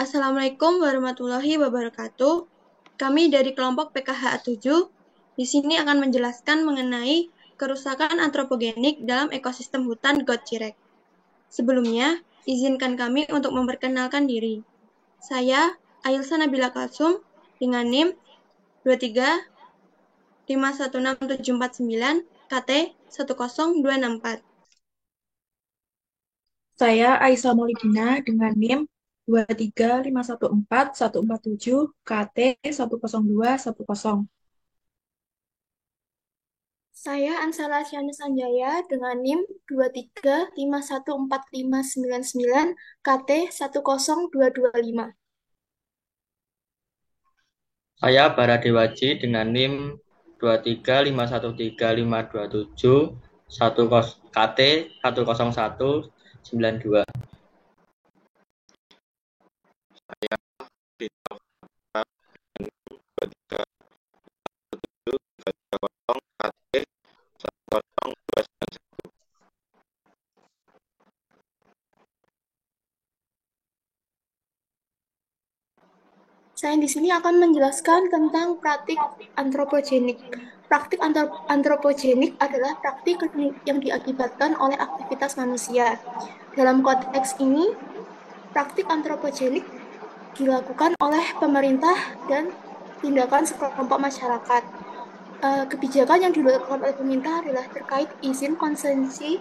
Assalamualaikum warahmatullahi wabarakatuh. Kami dari kelompok PKH 7 di sini akan menjelaskan mengenai kerusakan antropogenik dalam ekosistem hutan Got Cirek. Sebelumnya, izinkan kami untuk memperkenalkan diri. Saya Ailsa Nabila Kalsum dengan NIM 23516749 KT 10264. Saya Aisyah Maulidina dengan NIM 23514-147 KT 10210. Saya Ansala Syana Sanjaya dengan NIM 23514599 KT 10225. Saya Baradewaji dengan NIM 235135527 KT 10192. Saya di sini akan menjelaskan tentang praktik antropogenik. Praktik antropogenik adalah praktik yang diakibatkan oleh aktivitas manusia. Dalam konteks ini, praktik antropogenik dilakukan oleh pemerintah dan tindakan sekelompok masyarakat. Kebijakan yang dilakukan oleh pemerintah adalah terkait izin konsesi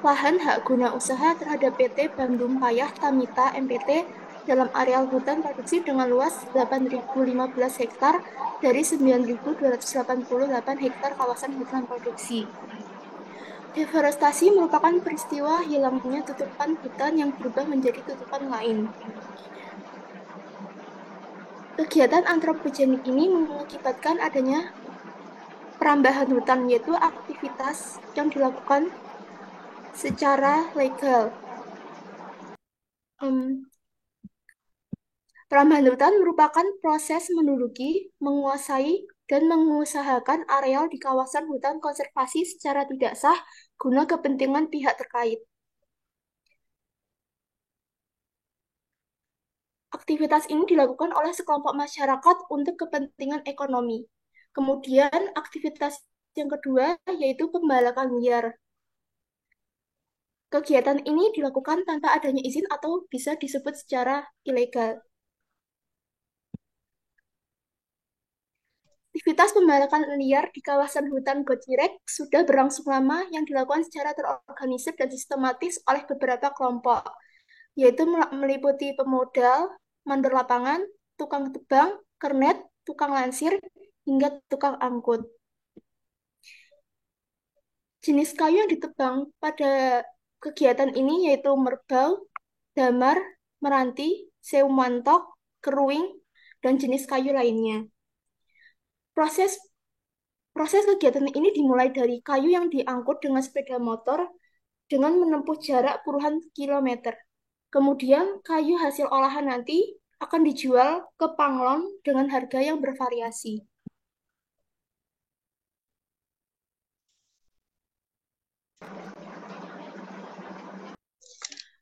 lahan hak guna usaha terhadap PT Bandung Payah Tamita MPT dalam areal hutan produksi dengan luas 8.015 hektar dari 9.288 hektar kawasan hutan produksi. Deforestasi merupakan peristiwa hilangnya tutupan hutan yang berubah menjadi tutupan lain. Kegiatan antropogenik ini mengakibatkan adanya perambahan hutan, yaitu aktivitas yang dilakukan secara legal. Perambahan hutan merupakan proses menduduki, menguasai, dan mengusahakan areal di kawasan hutan konservasi secara tidak sah guna kepentingan pihak terkait. Aktivitas ini dilakukan oleh sekelompok masyarakat untuk kepentingan ekonomi. Kemudian aktivitas yang kedua yaitu pembalakan liar. Kegiatan ini dilakukan tanpa adanya izin atau bisa disebut secara ilegal. Aktivitas pembalakan liar di kawasan hutan Got Cirek sudah berlangsung lama yang dilakukan secara terorganisir dan sistematis oleh beberapa kelompok, yaitu meliputi pemodal, mandor lapangan, tukang tebang, kernet, tukang lansir, hingga tukang angkut. Jenis kayu yang ditebang pada kegiatan ini yaitu merbau, damar, meranti, sewu mantok, keruing, dan jenis kayu lainnya. Proses kegiatan ini dimulai dari kayu yang diangkut dengan sepeda motor dengan menempuh jarak puluhan kilometer. Kemudian kayu hasil olahan nanti akan dijual ke Panglon dengan harga yang bervariasi.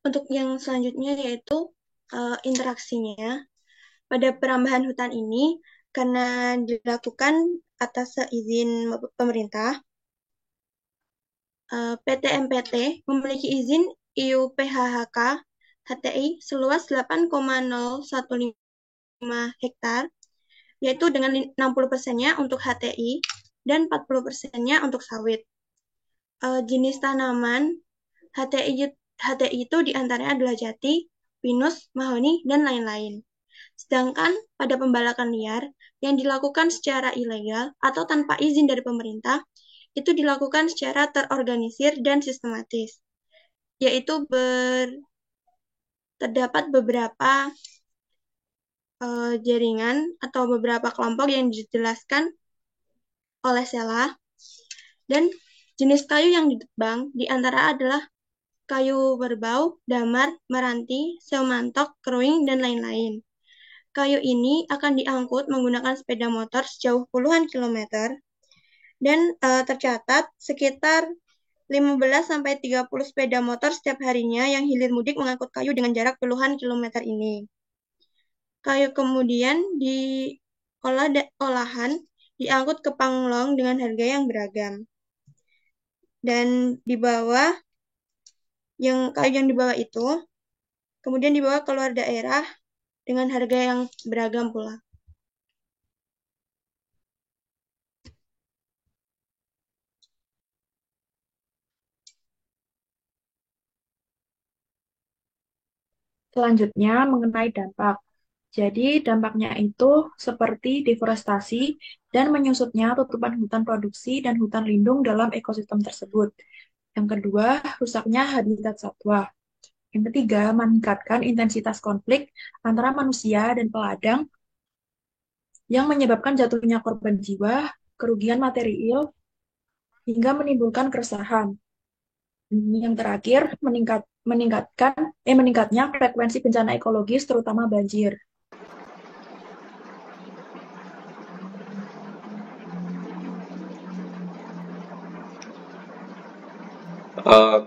Untuk yang selanjutnya yaitu interaksinya. Pada perambahan hutan ini, karena dilakukan atas izin pemerintah, PT MPT memiliki izin IUPHHK HTI seluas 8,015 hektar, yaitu dengan 60%-nya untuk HTI dan 40%-nya untuk sawit. Jenis tanaman HTI itu diantaranya adalah jati, pinus, mahoni, dan lain-lain. Sedangkan pada pembalakan liar yang dilakukan secara ilegal atau tanpa izin dari pemerintah, itu dilakukan secara terorganisir dan sistematis, yaitu terdapat beberapa jaringan atau beberapa kelompok yang dijelaskan oleh Sela, dan jenis kayu yang ditebang diantara adalah kayu berbau, damar, meranti, seomantok, keruing, dan lain-lain. Kayu ini akan diangkut menggunakan sepeda motor sejauh puluhan kilometer dan tercatat sekitar 15-30 sepeda motor setiap harinya yang hilir mudik mengangkut kayu dengan jarak puluhan kilometer ini. Kayu kemudian diolah olahan, diangkut ke Panglong dengan harga yang beragam. Dan di bawah, kayu yang dibawa itu, kemudian dibawa keluar daerah dengan harga yang beragam pula. Selanjutnya mengenai dampak. Jadi dampaknya itu seperti deforestasi dan menyusutnya tutupan hutan produksi dan hutan lindung dalam ekosistem tersebut. Yang kedua, rusaknya habitat satwa. Yang ketiga, meningkatkan intensitas konflik antara manusia dan peladang yang menyebabkan jatuhnya korban jiwa, kerugian material, hingga menimbulkan keresahan. Yang terakhir, meningkatnya frekuensi bencana ekologis, terutama banjir.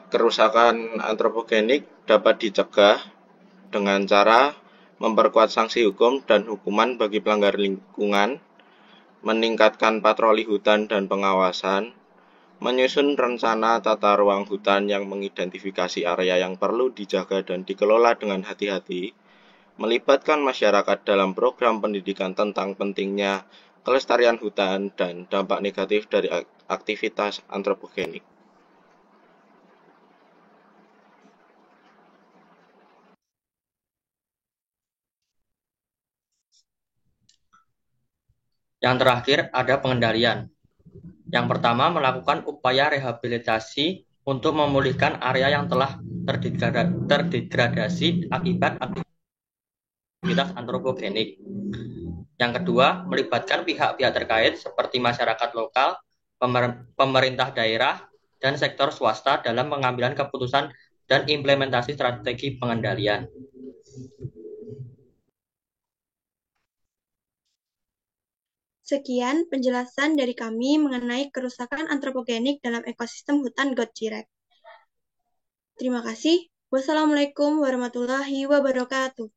Kerusakan antropogenik dapat dicegah dengan cara memperkuat sanksi hukum dan hukuman bagi pelanggar lingkungan, meningkatkan patroli hutan dan pengawasan, menyusun rencana tata ruang hutan yang mengidentifikasi area yang perlu dijaga dan dikelola dengan hati-hati, melibatkan masyarakat dalam program pendidikan tentang pentingnya kelestarian hutan dan dampak negatif dari aktivitas antropogenik. Yang terakhir ada pengendalian. Yang pertama, melakukan upaya rehabilitasi untuk memulihkan area yang telah terdegradasi akibat aktivitas antropogenik. Yang kedua, melibatkan pihak-pihak terkait seperti masyarakat lokal, pemerintah daerah, dan sektor swasta dalam pengambilan keputusan dan implementasi strategi pengendalian. Sekian penjelasan dari kami mengenai kerusakan antropogenik dalam ekosistem hutan Got Cirek. Terima kasih. Wassalamualaikum warahmatullahi wabarakatuh.